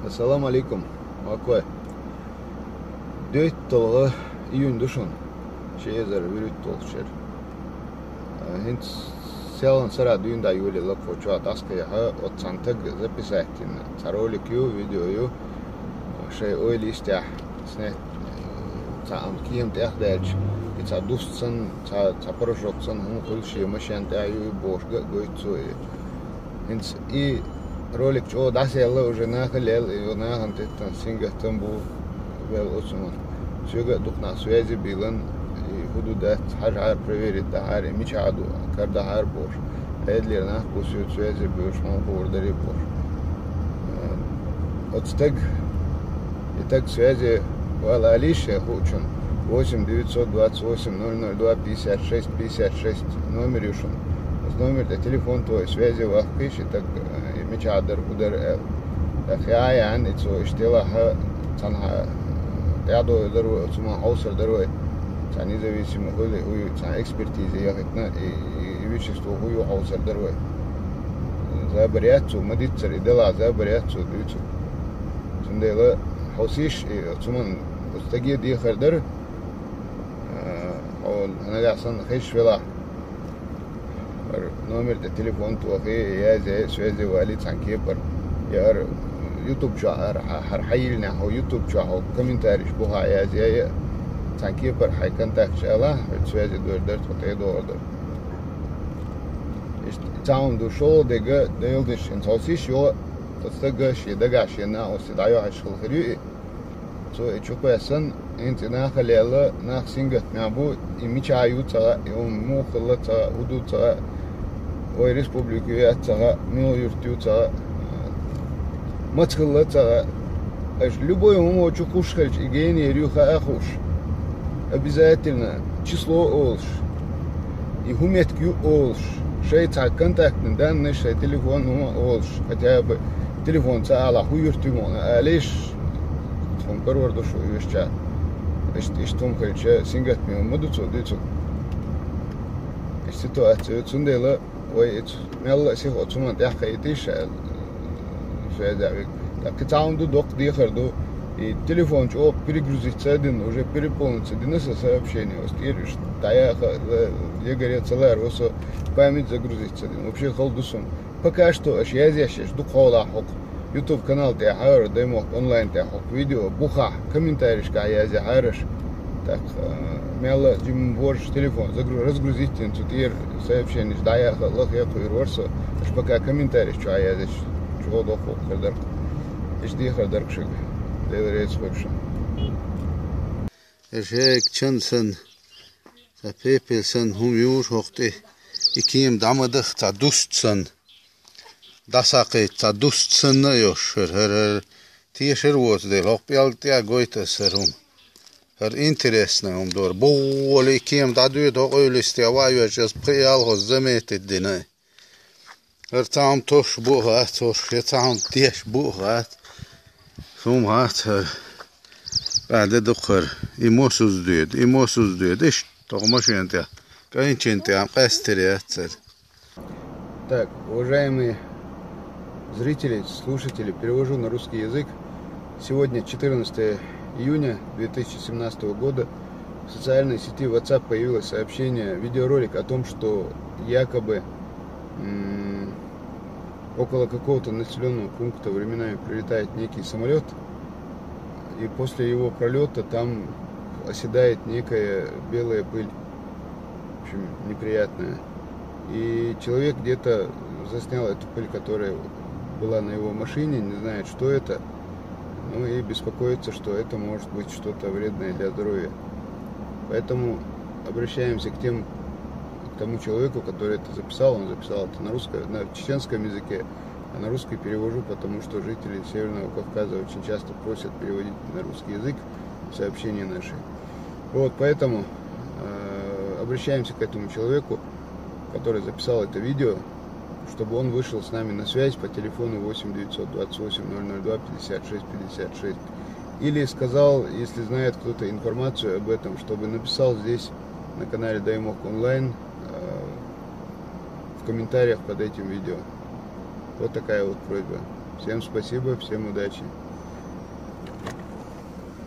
Ассаламу алейкум. Акой. 4 толга июнь душун. Шеезер вирит толшер. Хинт селан сара дюнда юли лак фочуа таская ха от сантаг записатин. Царолик ю видео ю шей ойлистя снет цаам кием техдерч. Ица дустсан ца порошоксан хун хулши машин таю бошга гойцуи. Хинт и ролик чё дасела уже нахалел и наханте сингатам бу вел осман. Сюга духна связи билан и худудат хажар проверит дахари мичаду кардахар бош. Эдлер нах кусю связи бош мон бордари бош. Отстег и так связи вала алиша хучун 8 928 002 56 56 номер юшун. Номер телефон твой связи вахкиш и так мечадер удар эл. Ахяя ан ицо иштела ха цанха рядо дару цума аусер дару цан независимый хуй цан экспертиза яхтна и вещество хуй аусер дару. Забряцу мадицер идела забряцу дучу. Сндела хаусиш цуман устаги ди хардар он налясан хиш вела номер телефон توقي يا زي سويزي والي تانكي بر يا يوتيوب شهر حيلنا هو يوتيوب شهر كومنتاري شبوها يا زي تانكي بر حي كنتاك شالا سويزي دور توتي دور تاون دو شو دغه ديلدش ان توسيش يو تستغ شي دغا شي نا او سدايو هشل خري تو اتشوكو يسن انت ناخليلا ناخ سينغت مابو يميچايو تا يوم مو خلتا ودوتا Ой, республику я цара, мил юртю цара, мацхалла цара. Аж любой умо чукушхальч и гений рюха ахуш. Обязательно число олш. И хуметкю олш. Шейца контактный данный, шей телефон умо олш. Хотя бы телефон цаала хуюртю мона. А лишь том корвар душу юшча. Иш том хальча сингат мил мадуцу дицу. Ситуация цундела. Ой, мел сих отсуман тяхайтиш связавик. Так таунду док дихарду и телефон чё перегрузится один, уже переполнится один сообщение. Остириш, тая егоря целая росо память загрузится один. Вообще холдусун. Пока что аж я здесь духола хок. YouTube канал тяхар, демо онлайн тяхок видео буха комментарийшка я здесь так мела жим борж телефон разгрузить интутир сообщение ждая лох я куирворсо аж пока комментарий что я здесь чего дохо кадар жди кадар кшиг леврец вообще эшек чансан запепелсан хумюр хохте иким дамадах тадустсан дасаке тадустсан ёшер тиешер вот де лохпялтя гойтасерум Her интересно door bolle kiem dat duurt ook uiliste waaien just preal hos zemet dinai. Her taam tosh buhat tosh je taam tish buhat. Som hat بعد دخر имосуз дует. Иш тогмашенте. Кайнченте ам кастериат. Так, уважаемые зрители, слушатели, перевожу на русский язык. Сегодня 14 июня 2017 года в социальной сети WhatsApp появилось сообщение, видеоролик о том, что якобы около какого-то населенного пункта временами прилетает некий самолет, и после его пролета там оседает некая белая пыль, в общем, неприятная. И человек где-то заснял эту пыль, которая была на его машине, не знает, что это. Ну и беспокоиться, что это может быть что-то вредное для здоровья. Поэтому обращаемся к тому человеку, который это записал. Он записал это на чеченском языке, а на русский перевожу, потому что жители Северного Кавказа очень часто просят переводить на русский язык сообщения наши. Вот, поэтому обращаемся к этому человеку, который записал это видео, чтобы он вышел с нами на связь по телефону 8 928 002 56 56. Или сказал, если знает кто-то информацию об этом, чтобы написал здесь на канале Даймок Онлайн в комментариях под этим видео. Вот такая вот просьба. Всем спасибо, всем удачи.